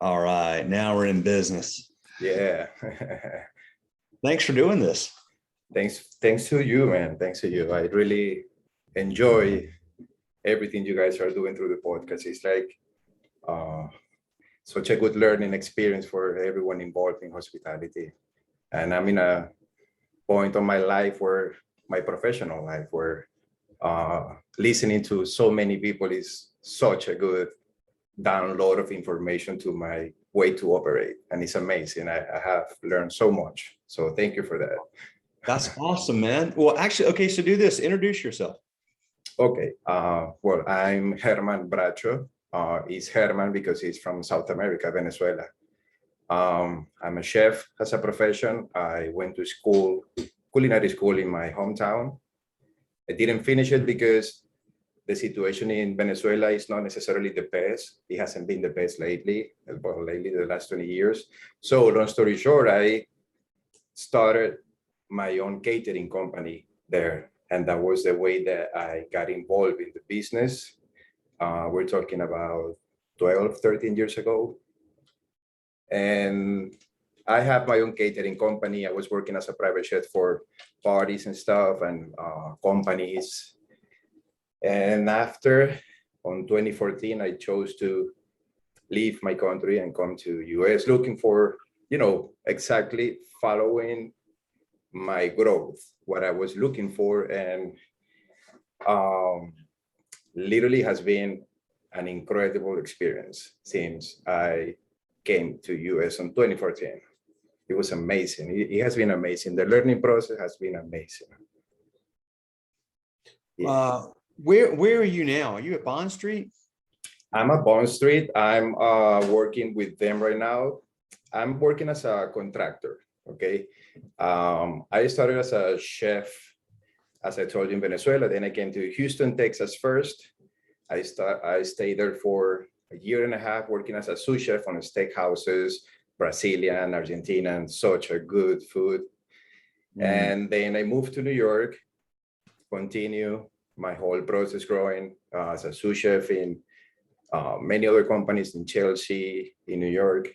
All right, now we're in business. Yeah. Thanks for doing this. Thanks to you, man. Thanks to you. I really enjoy everything you guys are doing through the podcast. It's like uh, such a good learning experience for everyone involved in hospitality. And I'm in a point of my life where my professional life where listening to so many people is such a good download of information to my way to operate. And it's amazing. I have learned so much. So thank you for that. That's awesome, man. Well, actually, okay, so do this. Introduce yourself. Okay. Well, I'm Herman Bracho. He's Herman because he's from South America, Venezuela. I'm a chef as a profession. I went to school, culinary school in my hometown. I didn't finish it because the situation in Venezuela is not necessarily the best. It hasn't been the best lately, well, the last 20 years. So long story short, I started my own catering company there. And that was the way that I got involved in the business. We're talking about 12, 13 years ago. And I have my own catering company. I was working as a private chef for parties and stuff and companies. And after, on 2014, I chose to leave my country and come to US looking for, exactly following my growth, what I was looking for. And literally has been an incredible experience since I came to US in 2014. It was amazing. It has been amazing. The learning process has been amazing. Yeah. Where are you now? Are you at Bond Street? I'm at Bond Street. I'm working with them right now. I'm working as a contractor. Okay. I started as a chef, as I told you, in Venezuela. Then I came to Houston, Texas first. I stayed there for a year and a half working as a sous chef on steakhouses, Brazilian, Argentinian, such a good food. And then I moved to New York, continue my whole process growing as a sous chef in many other companies in Chelsea, in New York.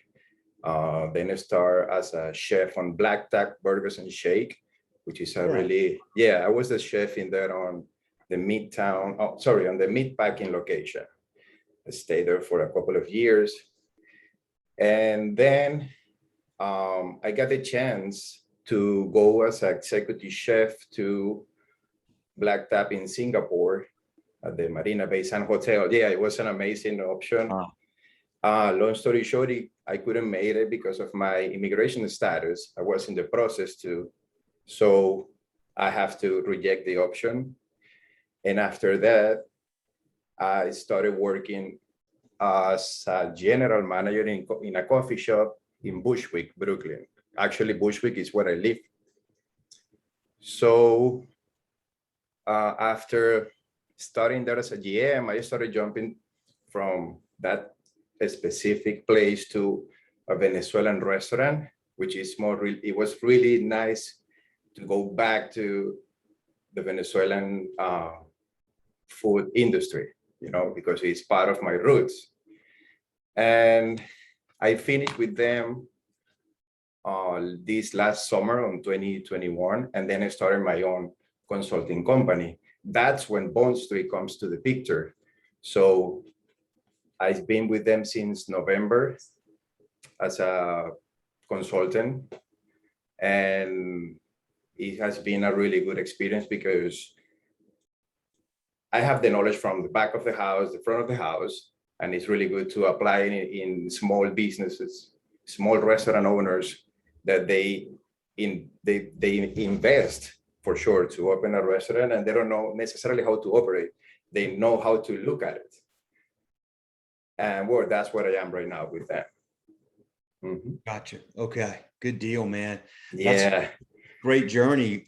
Then I started as a chef on Black Tack Burgers and Shake, which is a I was the chef in there on the Midtown, on the Meatpacking location. I stayed there for a couple of years. And then I got the chance to go as an executive chef to Black Tap in Singapore at the Marina Bay Sands Hotel. Yeah, it was an amazing option. Long story short, I couldn't make it because of my immigration status. I was in the process to, so I have to reject the option. And after that, I started working as a general manager in a coffee shop in Bushwick, Brooklyn. Actually, Bushwick is where I live. So after starting there as a GM, I started jumping from that specific place to a Venezuelan restaurant, which is it was really nice to go back to the Venezuelan food industry, because it's part of my roots. And I finished with them this last summer on 2021, and then I started my own consulting company. That's when Bond Street comes to the picture. So I've been with them since November as a consultant, and it has been a really good experience because I have the knowledge from the back of the house, the front of the house, and it's really good to apply in small businesses, small restaurant owners that they invest for sure to open a restaurant, and they don't know necessarily how to operate. They know how to look at it. And well, that's what I am right now with them. Mm-hmm. Gotcha. Okay. Good deal, man. Yeah. That's a great journey.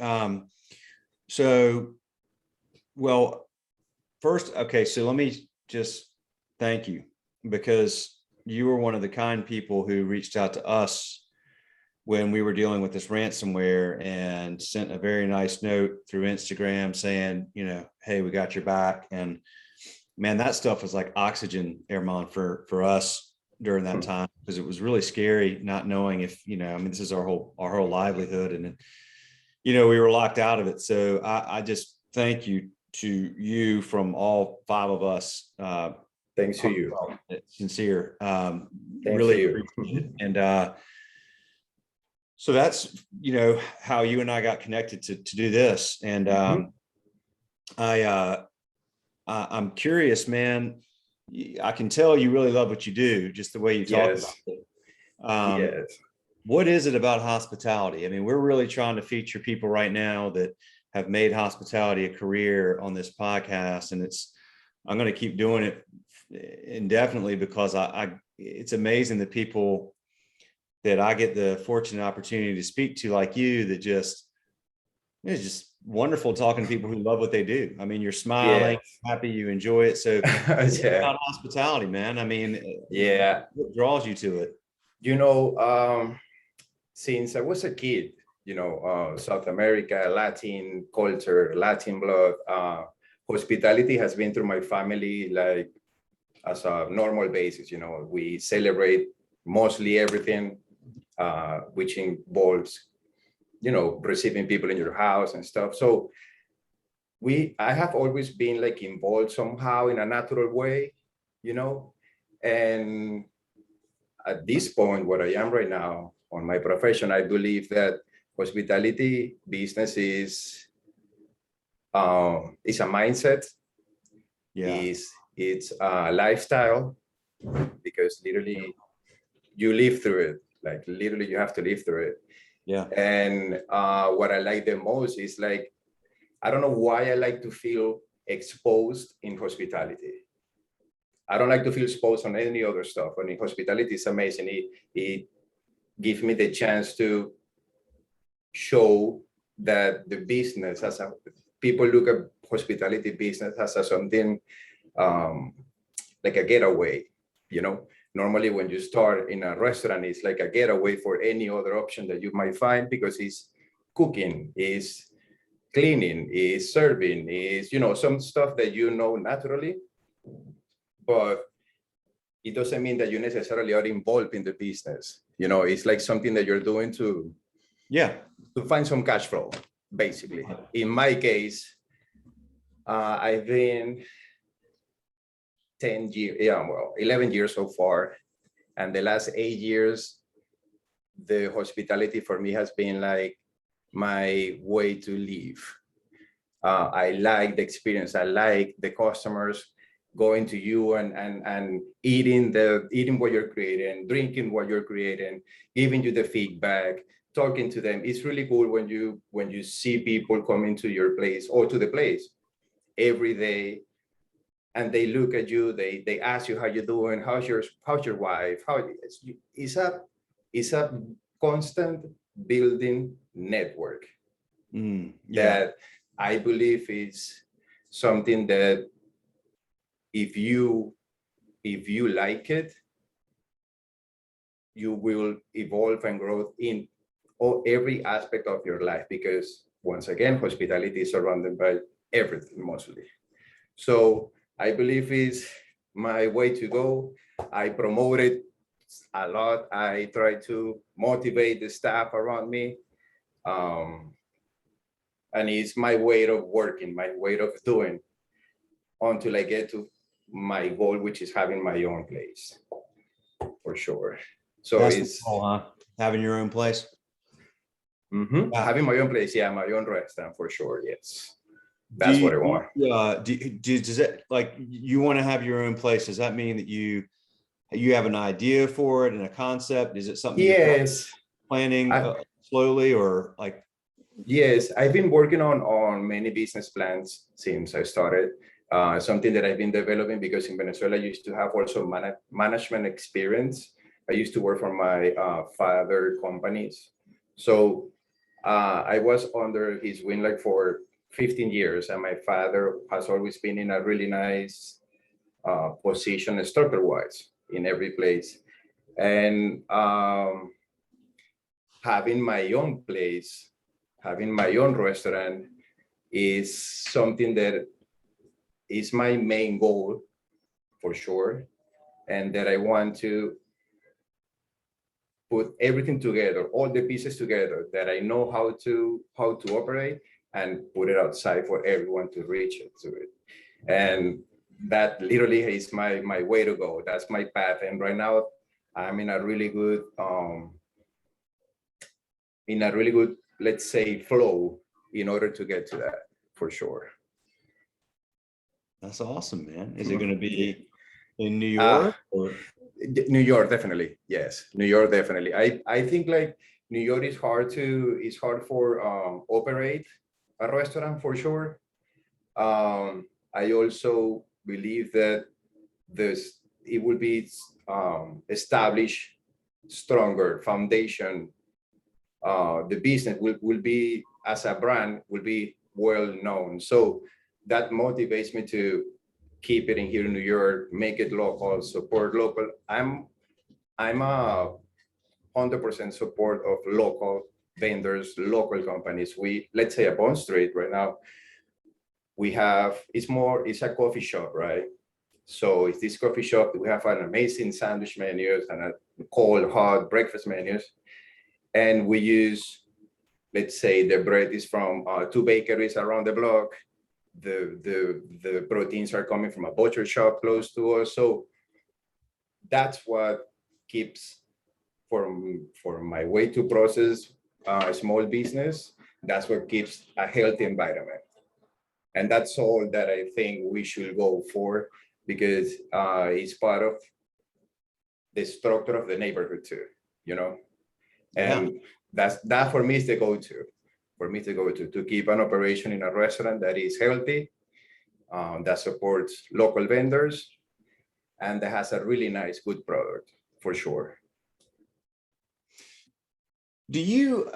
First, okay, so let me just thank you, because you were one of the kind people who reached out to us when we were dealing with this ransomware and sent a very nice note through Instagram saying, hey, we got your back. And man, that stuff was like oxygen, Herman, for us, during that time, because it was really scary not knowing if, I mean, this is our whole livelihood, and we were locked out of it. So I just thank you to you from all five of us. Thanks to you. Sincere. Thanks Really to you. appreciate it. And so that's, how you and I got connected to do this. And I'm curious, man. I can tell you really love what you do, just the way you talk about it. Yes. What is it about hospitality? I mean, we're really trying to feature people right now that have made hospitality a career on this podcast, and I'm going to keep doing it indefinitely, because it's amazing the people that I get the fortunate opportunity to speak to, like you, that it's just wonderful talking to people who love what they do. I mean, you're smiling, happy, you enjoy it. So about hospitality, man. I mean, what draws you to it? Since I was a kid, South America, Latin culture, Latin blood, hospitality has been through my family, like as a normal basis. We celebrate mostly everything, which involves, receiving people in your house and stuff. So I have always been like involved somehow in a natural way, and at this point, where I am right now on my profession, I believe that hospitality business is a mindset. It's a lifestyle, because literally you live through it. Like literally you have to live through it. Yeah. And what I like the most is, like, I don't know why I like to feel exposed in hospitality. I don't like to feel exposed on any other stuff. And in hospitality, it's amazing. It gives me the chance to show that the business people look at hospitality business as something like a getaway. Normally when you start in a restaurant, it's like a getaway for any other option that you might find, because it's cooking, is cleaning, is serving, is, some stuff that naturally. But it doesn't mean that you necessarily are involved in the business. It's like something that you're doing to find some cash flow, basically. In my case, I've been 10 years, 11 years so far. And the last 8 years, the hospitality for me has been like my way to live. I like the experience. I like the customers going to you and eating what you're creating, drinking what you're creating, giving you the feedback, talking to them. It's really cool when you see people coming to your place or to the place every day, and they look at you, they ask you how you're doing, how's your wife, it's a constant building network that I believe is something that if you like it, you will evolve and grow in every aspect of your life, because once again, hospitality is surrounded by everything mostly. So I believe it's my way to go. I promote it a lot. I try to motivate the staff around me. And it's my way of working, my way of doing, until I get to my goal, which is having my own place, for sure. So it's cool, huh? Having your own place. Having my own place, my own restaurant, for sure. Yes, that's what I want. Does it, like, you want to have your own place? Does that mean that you have an idea for it and a concept? Is it something you're planning slowly, or like? Yes, I've been working on many business plans since I started. Something that I've been developing, because in Venezuela I used to have also management experience. I used to work for my father companies. So I was under his wing like for 15 years, and my father has always been in a really nice position structure-wise in every place. And having my own place, having my own restaurant is something that is my main goal, for sure, and that I want to put everything together, all the pieces together that I know how to operate, and put it outside for everyone to reach it to it. And that literally is my way to go. That's my path. And right now I'm in a really good let's say flow in order to get to that, for sure. That's awesome, man. Is it going to Yeah. be in New Uh, York or? New York, definitely. Yes, New York, definitely. I think like New York is hard for operate a restaurant, for sure. I also believe that it will be established stronger foundation. The business will be, as a brand, will be well known. So that motivates me to keep it in here in New York, make it local, support local. I'm a 100% support of local vendors, local companies. Let's say a Bond Street right now, it's a coffee shop, right? So it's this coffee shop. We have an amazing sandwich menus and a cold, hot breakfast menus. And we use, let's say, the bread is from two bakeries around the block. The proteins are coming from a butcher shop close to us. So that's what keeps, for my way to process small business, that's what keeps a healthy environment. And that's all that I think we should go for, because it's part of the structure of the neighborhood too, you know? Yeah. And that for me is the go-to, to keep an operation in a restaurant that is healthy, that supports local vendors, and that has a really nice, good product, for sure. Do you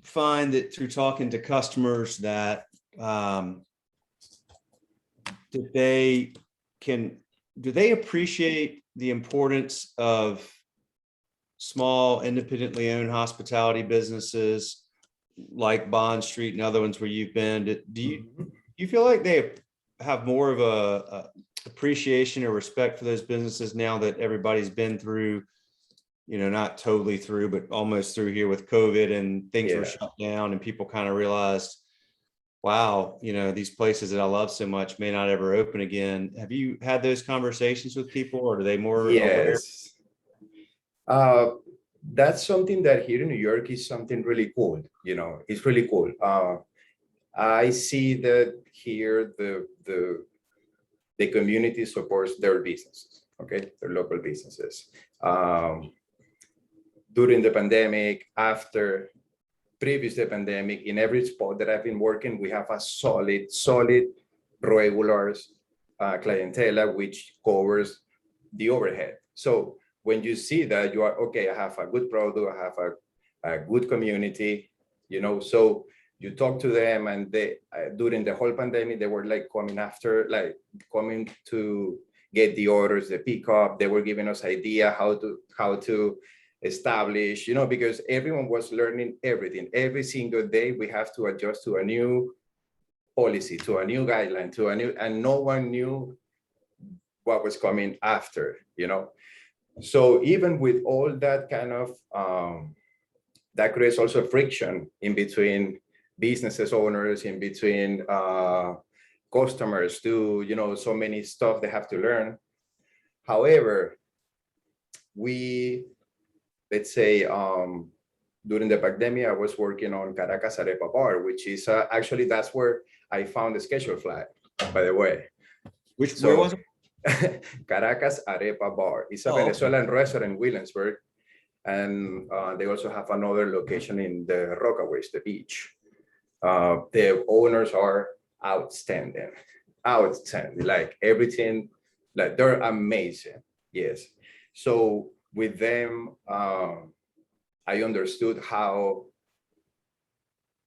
find that through talking to customers that that they do they appreciate the importance of small independently owned hospitality businesses like Bond Street and other ones where you've been? Do you feel like they have more of a appreciation or respect for those businesses now that everybody's been through, not totally through, but almost through here with COVID, and things were shut down and people kind of realized, wow, these places that I love so much may not ever open again. Have you had those conversations with people, or are they more aware? Yes. That's something that here in New York is something really cool. It's really cool. I see that here the community supports their businesses, okay, their local businesses. During the pandemic, after, previous the pandemic, in every spot that I've been working, we have a solid regulars clientele, which covers the overhead. So when you see that, you are okay, I have a good product, I have a good community, so you talk to them, and they during the whole pandemic, they were like coming to get the orders, the pickup. They were giving us idea how to establish, because everyone was learning everything. Every single day we have to adjust to a new policy, to a new guideline, and no one knew what was coming after. So even with all that kind of that creates also friction in between businesses owners, in between customers too, so many stuff they have to learn. However, let's say during the pandemic, I was working on Caracas Arepa Bar, which is actually, that's where I found the schedule flag, by the way. Where was it? Caracas Arepa Bar. It's a Venezuelan restaurant in Williamsburg. And they also have another location in the Rockaways, the beach. The owners are outstanding, like everything, like they're amazing. Yes. So with them, I understood how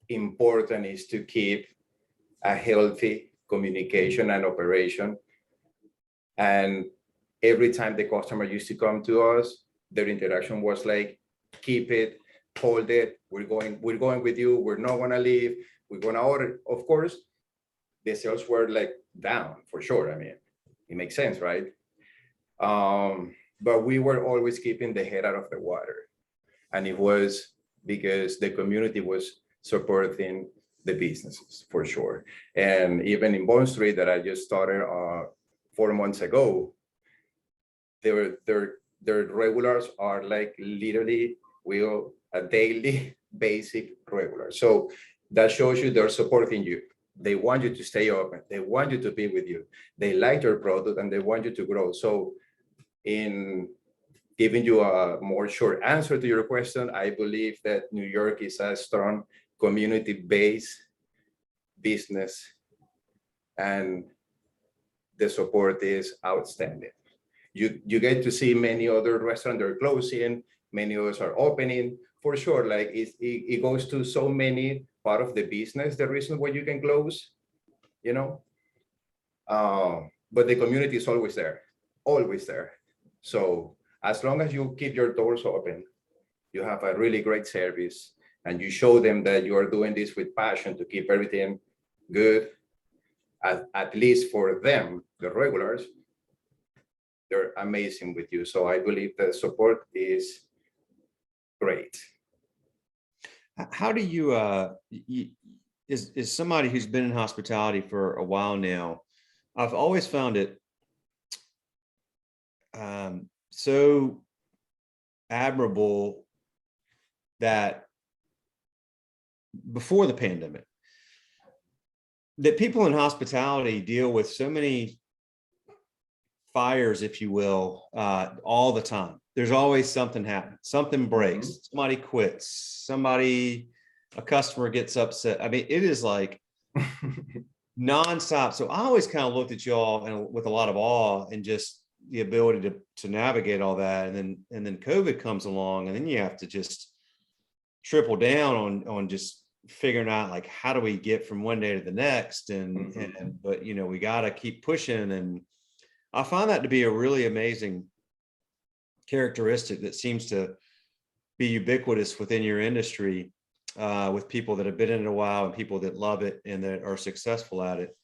important it is to keep a healthy communication and operation. And every time the customer used to come to us, their interaction was like, keep it, hold it, we're going with you, we're not gonna leave, we're gonna order. Of course, the sales were like down, for sure. I mean, it makes sense, right? but we were always keeping the head out of the water. And it was because the community was supporting the businesses for sure. And even in Bond Street that I just started 4 months ago, their regulars are like literally will a daily basic regular. So that shows you they're supporting you. They want you to stay open. They want you to be with you. They like your product and they want you to grow. So in giving you a more short answer to your question, I believe that New York is a strong community-based business and the support is outstanding. You get to see many other restaurants are closing, many others are opening. For sure, like it goes to so many part of the business, the reason why you can close, you know. But the community is always there, always there. So as long as you keep your doors open, you have a really great service, and you show them that you are doing this with passion to keep everything good, at least for them, the regulars, they're amazing with you. So I believe the support is great. How do you, is somebody who's been in hospitality for a while now, I've always found it so admirable that before the pandemic, that people in hospitality deal with so many fires, if you will, all the time. There's always something happening. Something breaks. Somebody quits. A customer gets upset. I mean, it is like nonstop. So I always kind of looked at y'all and with a lot of awe and just the ability to navigate all that. And then COVID comes along, and then you have to just triple down on just figuring out like how do we get from one day to the next, but you know, we got to keep pushing. And I find that to be a really amazing characteristic that seems to be ubiquitous within your industry, with people that have been in it a while and people that love it and that are successful at it.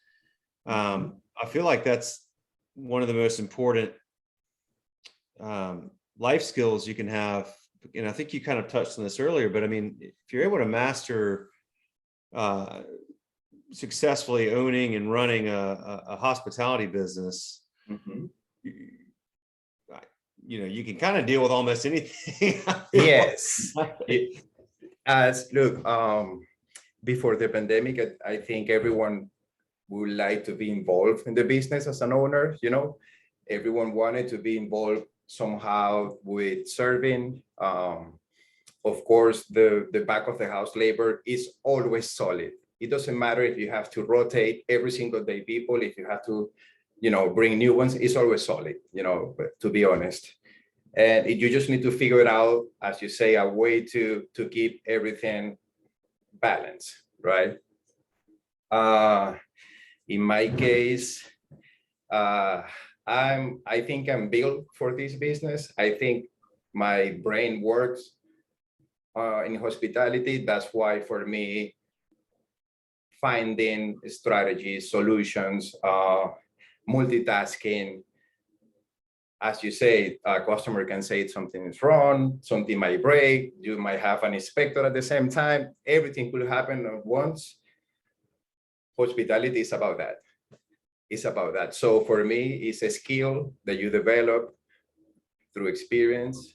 I feel like that's one of the most important life skills you can have. And I think you kind of touched on this earlier, but I mean, if you're able to master successfully owning and running a hospitality business, you know, you can kind of deal with almost anything. Yes. Look, before the pandemic, I think everyone would like to be involved in the business as an owner. You know, everyone wanted to be involved somehow with serving. Of course, the back of the house labor is always solid. It doesn't matter if you have to rotate every single day people, if you have to, you know, bring new ones, it's always solid, you know, but to be honest. And you just need to figure it out, as you say, a way to keep everything balanced, right? In my case, I think I'm built for this business. I think my brain works in hospitality. That's why for me, finding strategies, solutions, multitasking, as you say, a customer can say something is wrong, something might break, you might have an inspector at the same time, everything could happen at once. Hospitality is about that. It's about that. So for me, it's a skill that you develop through experience,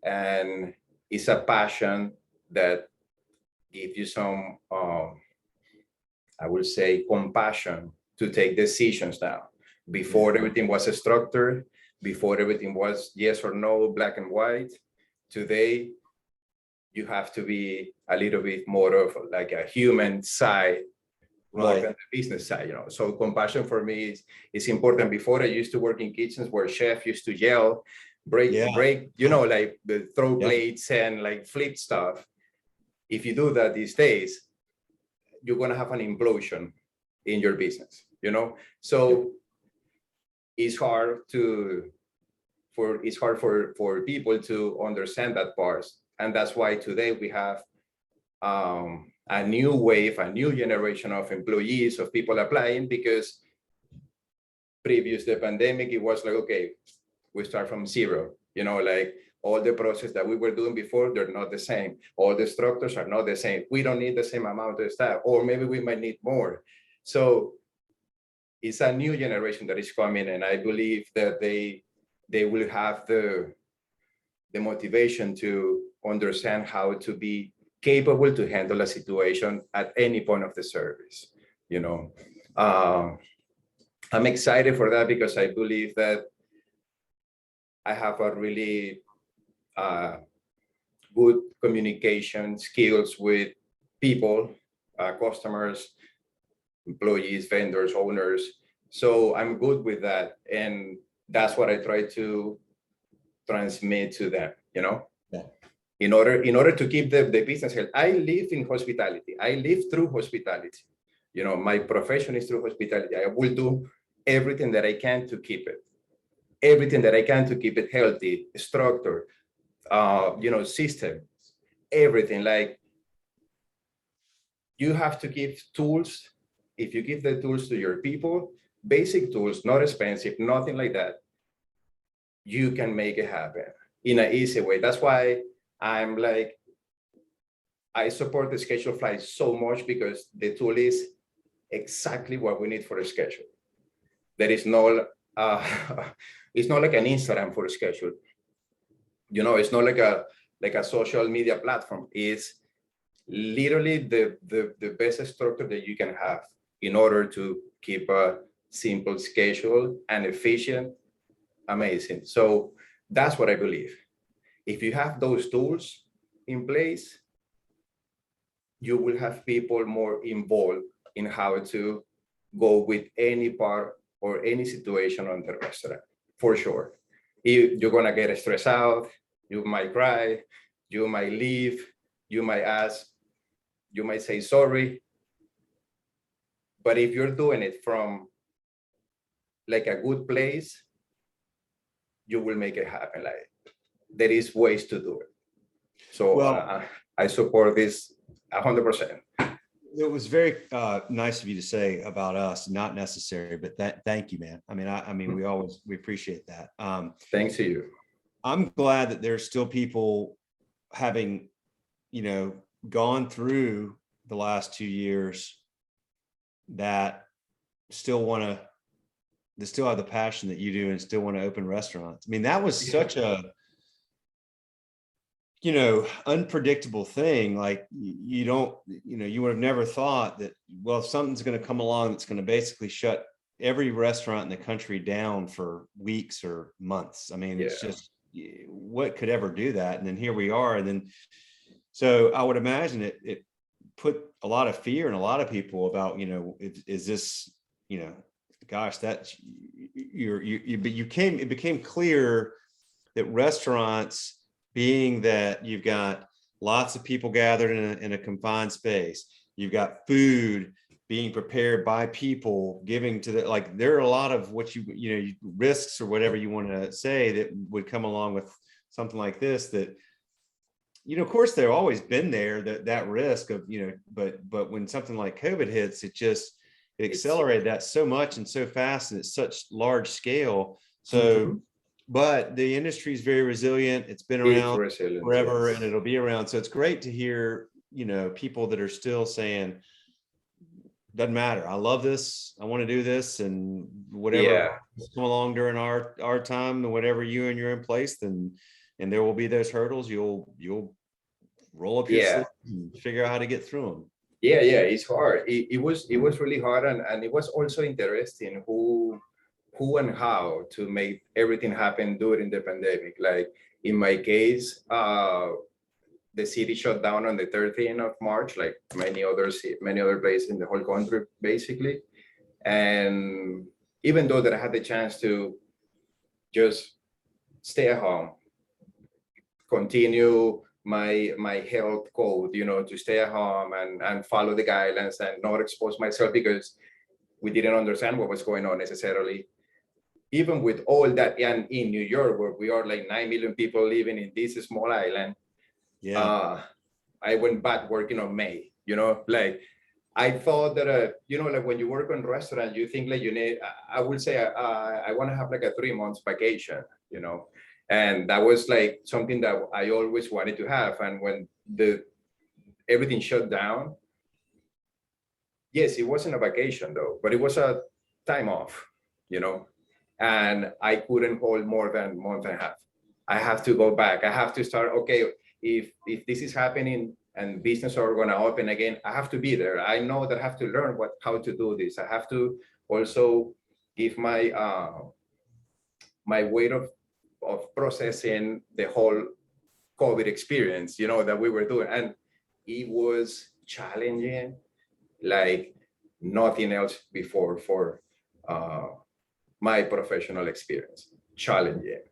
and it's a passion that gives you some, I would say, compassion to take decisions now. Before everything was structured, before everything was yes or no, black and white. Today, you have to be a little bit more of like a human side, more than the business side, you know. So compassion for me is important. Before, I used to work in kitchens where chef used to yell, break, you know, like the throw plates and like flip stuff. If you do that these days, you're gonna have an implosion in your business, you know. So it's hard for people to understand that part, and that's why today we have a new wave, a new generation of employees, of people applying, because previous the pandemic, it was like, okay, we start from zero, like all the process that we were doing before, they're not the same. All the structures are not the same. We don't need the same amount of staff, or maybe we might need more. So it's a new generation that is coming, and I believe that they will have the motivation to understand how to be capable to handle a situation at any point of the service. I'm excited for that because I believe that I have a really good communication skills with people, customers, employees, vendors, owners. So I'm good with that. And that's what I try to transmit to them, Yeah. in order to keep the business health. I live in hospitality. I live through hospitality. My profession is through hospitality. I will do everything that I can to keep it. Everything that I can to keep it healthy, structured, system, everything. Like, you have to give tools. If you give the tools to your people, basic tools, not expensive, nothing like that, you can make it happen in an easy way. That's why I'm like, I support the schedule flight so much, because the tool is exactly what we need for a schedule. There is no, it's not like an Instagram for a schedule. It's not like a social media platform. It's literally the best structure that you can have in order to keep a simple schedule and efficient. Amazing. So that's what I believe. If you have those tools in place, you will have people more involved in how to go with any part or any situation on the restaurant, for sure. You're gonna get stressed out, you might cry, you might leave, you might ask, you might say sorry. But if you're doing it from like a good place, you will make it happen. Like, there is ways to do it. So Well, I support this 100%. it was very nice of you to say about us, not necessary, but thank you, man. I mean, we appreciate that. Thanks to you. I'm glad that there's still people having, gone through the last 2 years that still have the passion that you do and still want to open restaurants. I mean, that was such a, unpredictable thing. Like, you don't, you would have never thought that, well, something's going to come along that's going to basically shut every restaurant in the country down for weeks or months. I mean, it's just, what could ever do that? And then here we are. And then, so I would imagine it put a lot of fear in a lot of people about, is this, gosh, that's it became clear that restaurants, being that you've got lots of people gathered in a confined space, you've got food being prepared by people, giving to there are a lot of what risks or whatever you want to say that would come along with something like this, that, of course, they've always been there, that risk of, but when something like COVID hits, it accelerated that so much and so fast, and it's such large scale. So, but the industry is very resilient. It's been around forever, and it'll be around. So it's great to hear, people that are still saying, doesn't matter, I love this, I want to do this, and whatever come along during our time, and whatever you're in place, and there will be those hurdles. You'll roll up your sleeves and figure out how to get through them. Yeah, it's hard. It was really hard, and it was also interesting who and how to make everything happen during the pandemic. Like, in my case, the city shut down on the 13th of March, like many other places in the whole country, basically. And even though that I had the chance to just stay at home, continue my health code, to stay at home and follow the guidelines and not expose myself, because we didn't understand what was going on necessarily. Even with all that, and in New York, where we are like 9 million people living in this small island, I went back working on May, like, I thought that, like when you work on restaurant, you think like you need, I would say, I want to have like a 3 months vacation, you know, and that was like something that I always wanted to have. And when everything shut down, yes, it wasn't a vacation though, but it was a time off, you know, and I couldn't hold more than a month and a half. I have to go back. I have to start. Okay, if this is happening and business are going to open again, I have to be there. I know that I have to learn how to do this. I have to also give my way of processing the whole COVID experience, you know, that we were doing, and it was challenging like nothing else before for my professional experience. Challenging.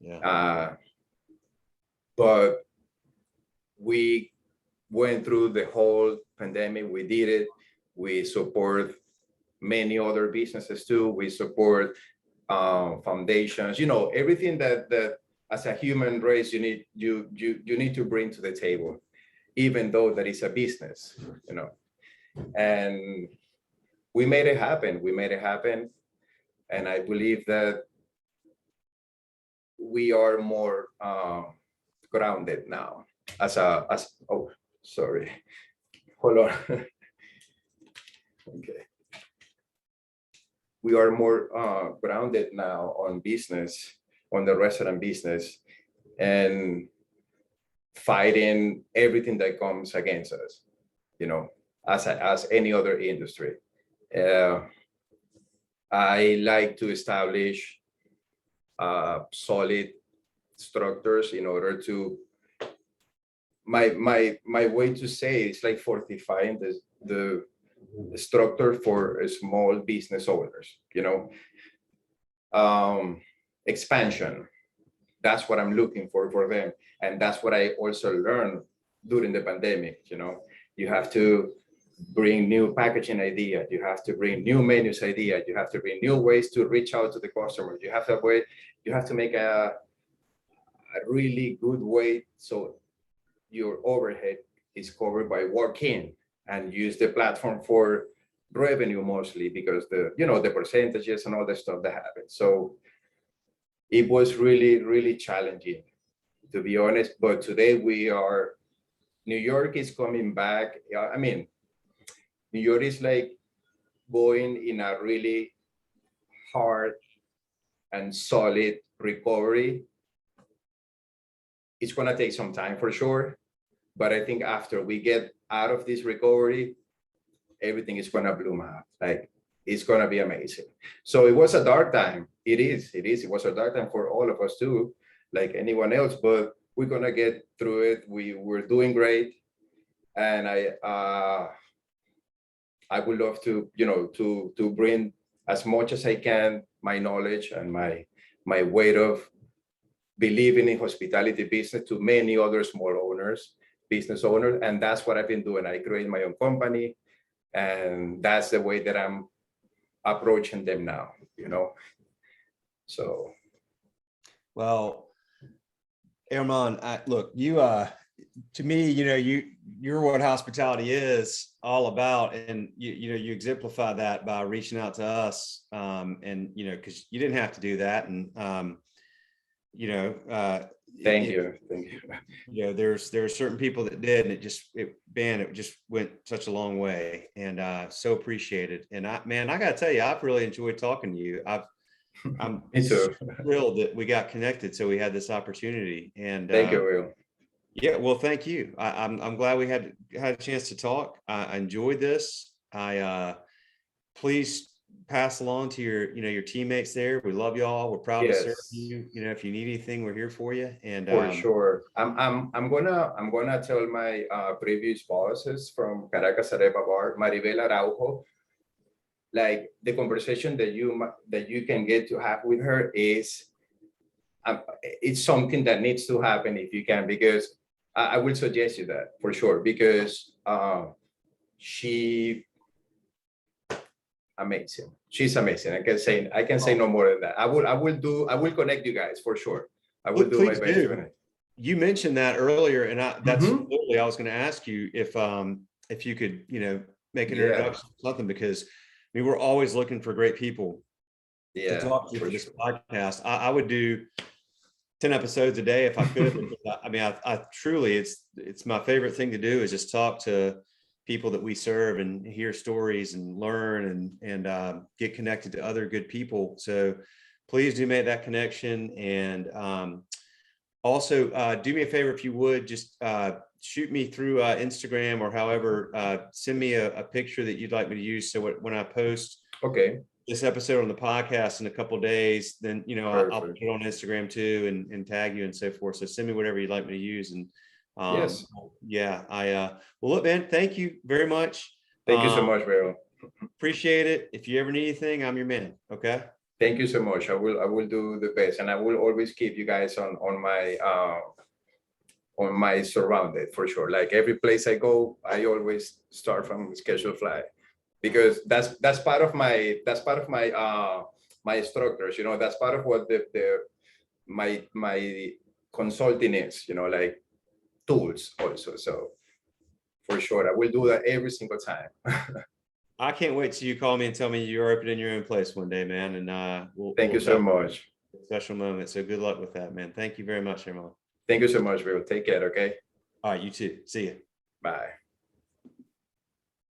Yeah. But we went through the whole pandemic. We did it. We support many other businesses too. We support foundations, you know, everything that as a human race you need to bring to the table, even though that is a business, you know. And we made it happen. We made it happen. And I believe that we are more grounded now oh, sorry. Hold on. Okay. We are more grounded now on business, on the restaurant business, and fighting everything that comes against us, you know, as any other industry. I like to establish solid structures in order to my way to say it's like fortifying the structure for small business owners, you know. Expansion, that's what I'm looking for them, and that's what I also learned during the pandemic, you know. You have to bring new packaging ideas, you have to bring new menus ideas, you have to bring new ways to reach out to the customers, you have to make a really good way so your overhead is covered by walk-in, and use the platform for revenue mostly, because the percentages and all the stuff that happens. So it was really challenging, to be honest. But today New York is coming back. I mean, New York is like going in a really hard and solid recovery. It's going to take some time for sure, but I think after we get out of this recovery, everything is going to bloom out. Like, it's going to be amazing. So it was a dark time. It was a dark time for all of us too, like anyone else, but we're going to get through it. We're doing great. And I would love to, to bring as much as I can, my knowledge and my weight of believing in hospitality business to many other small business owners. And that's what I've been doing. I created my own company, and that's the way that I'm approaching them now, So. Well, Herman, look, you, to me, you're what hospitality is all about. And you exemplify that by reaching out to us. And, because you didn't have to do that. And, Thank you. There are certain people that did, and it just went such a long way, and so appreciated. And I gotta tell you, I've really enjoyed talking to you. I'm thrilled that we got connected, so we had this opportunity. And thank you, Will. Yeah, well, thank you. I'm glad we had a chance to talk. I enjoyed this. Please pass along to your teammates there. We love y'all. We're proud to serve you. If you need anything, we're here for you. And for sure, I'm gonna tell my previous bosses from Caracas Arepa Bar, Maribel Araujo, like the conversation that you can get to have with her is it's something that needs to happen if you can, because I will suggest you that for sure, because she's amazing. I can say no more than that. I will connect you guys for sure. I will do my best to connect. You mentioned that earlier, and that's literally I was going to ask you if you could make an introduction or something, because we're always looking for great people to talk to for this podcast. I would do 10 episodes a day if I could. I mean, I truly, it's my favorite thing to do is just talk to people that we serve and hear stories and learn and get connected to other good people. So please do make that connection. And also do me a favor, if you would, just shoot me through Instagram or however, send me a picture that you'd like me to use. So when I post Okay, this episode on the podcast in a couple of days, then, you know, I'll put perfect. it on Instagram too and tag you and so forth. So send me whatever you'd like me to use. And Yes. yeah, well, look, man, thank you very much. Thank you so much, Vero. Appreciate it. If you ever need anything, I'm your man. Okay. Thank you so much. I will do the best, and I will always keep you guys on my surrounded for sure. Like every place I go, I always start from schedule fly because that's part of my my structures. You know, that's part of what the my consulting is. You know, like tools also. So for sure, I will do that every single time. I can't wait till you call me and tell me you're opening your own place one day, man. And Thank you we'll so definitely much. have a special moment. So good luck with that, man. Thank you very much, Herman. Thank you so much, Will. Take care. Okay. All right, you too. See you. Bye.